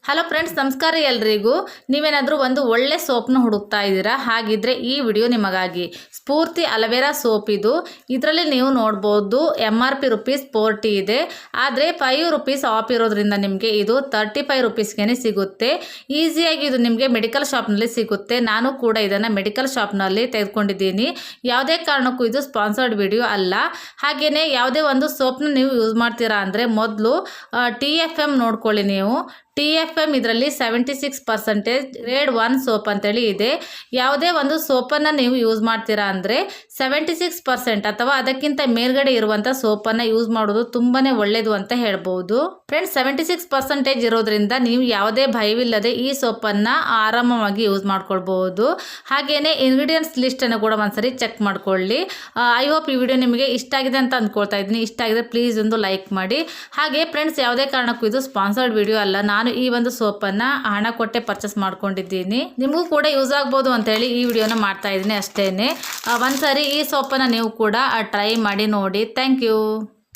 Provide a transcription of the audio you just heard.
Hello friends, ನಮಸ್ಕಾರ ಎಲ್ರಿಗೂ. ನೀವೇನಾದರೂ ಒಂದು ಒಳ್ಳೆ ಸೋಪ್ನ ಹುಡುಕ್ತಾ ಇದ್ದೀರಾ? ಹಾಗಿದ್ರೆ ಈ ವಿಡಿಯೋ ನಿಮಗಾಗಿ. ಸ್ಫೂರ್ತಿ ಅಲೋವೆರಾ ಸೋಪ್ ಇದು. ಇದರಲ್ಲಿ ನೀವು ನೋಡ್ಬೋದು MRP ರುಪೀಸ್ 40 ಇದೆ, ಆದರೆ 5 ರುಪೀಸ್ ಆಫ್ ಇರೋದ್ರಿಂದ ನಿಮಗೆ ಇದು 35 ರುಪೀಸ್ಗೆ ಸಿಗುತ್ತೆ. ಈಸಿಯಾಗಿ ಇದು ನಿಮಗೆ ಮೆಡಿಕಲ್ ಶಾಪ್ನಲ್ಲಿ ಸಿಗುತ್ತೆ. ನಾನು ಕೂಡ ಇದನ್ನು ಮೆಡಿಕಲ್ ಶಾಪ್ನಲ್ಲಿ ತೆಗೆದುಕೊಂಡಿದ್ದೀನಿ. ಯಾವುದೇ ಕಾರಣಕ್ಕೂ ಇದು ಸ್ಪಾನ್ಸರ್ಡ್ ವಿಡಿಯೋ ಅಲ್ಲ. ಹಾಗೆಯೇ ಯಾವುದೇ ಒಂದು ಸೋಪ್ನ ನೀವು ಯೂಸ್ ಮಾಡ್ತೀರಾ ಅಂದರೆ ಮೊದಲು TFM ನೋಡ್ಕೊಳ್ಳಿ. ನೀವು TFM ಇದರಲ್ಲಿ 76% ಗ್ರೇಡ್ 1 ಸೋಪ್ ಅಂತೇಳಿ ಇದೆ. ಯಾವುದೇ ಒಂದು ಸೋಪನ್ನು ನೀವು ಯೂಸ್ ಮಾಡ್ತೀರಾ ಅಂದರೆ 76% ಅಥವಾ ಅದಕ್ಕಿಂತ ಮೇಲ್ಗಡೆ ಇರುವಂಥ ಸೋಪನ್ನು ಯೂಸ್ ಮಾಡೋದು ತುಂಬಾ ಒಳ್ಳೆಯದು ಅಂತ ಹೇಳ್ಬೋದು. ಫ್ರೆಂಡ್ಸ್, 76% ಇರೋದ್ರಿಂದ ನೀವು ಯಾವುದೇ ಭಯವಿಲ್ಲದೆ ಈ ಸೋಪನ್ನು ಆರಾಮವಾಗಿ ಯೂಸ್ ಮಾಡ್ಕೊಳ್ಬಹುದು. ಹಾಗೆಯೇ ಇಂಗ್ರೀಡಿಯೆಂಟ್ಸ್ ಲಿಸ್ಟನ್ನು ಕೂಡ ಒಂದ್ಸರಿ ಚೆಕ್ ಮಾಡ್ಕೊಳ್ಳಿ. ಐ ಹೋಪ್ ಈ ವಿಡಿಯೋ ನಿಮಗೆ ಇಷ್ಟ ಆಗಿದೆ ಅಂತ ಅಂದ್ಕೊಳ್ತಾ ಇದ್ದೀನಿ. ಇಷ್ಟ ಆಗಿದೆ ಪ್ಲೀಸ್ ಒಂದು ಲೈಕ್ ಮಾಡಿ. ಹಾಗೆ ಫ್ರೆಂಡ್ಸ್, ಯಾವುದೇ ಕಾರಣಕ್ಕೂ ಇದು ಸ್ಪಾನ್ಸರ್ಡ್ ವಿಡಿಯೋ ಅಲ್ಲ. ನಾನು ಈ ಒಂದು ಸೋಪನ್ನು ಹಣ ಕೊಟ್ಟೆ ಪರ್ಚೇಸ್ ಮಾಡ್ಕೊಂಡಿದ್ದೀನಿ. ನಿಮಗೂ ಕೂಡ ಯೂಸ್ ಆಗ್ಬೋದು ಅಂತ ಹೇಳಿ ಈ ವಿಡಿಯೋನ ಮಾಡ್ತಾ ಇದ್ದೀನಿ ಅಷ್ಟೇನೆ. ಒಂದ್ಸರಿ ಈ ಸೋಪನ್ನು ನೀವು ಕೂಡ ಟ್ರೈ ಮಾಡಿ ನೋಡಿ. Thank you.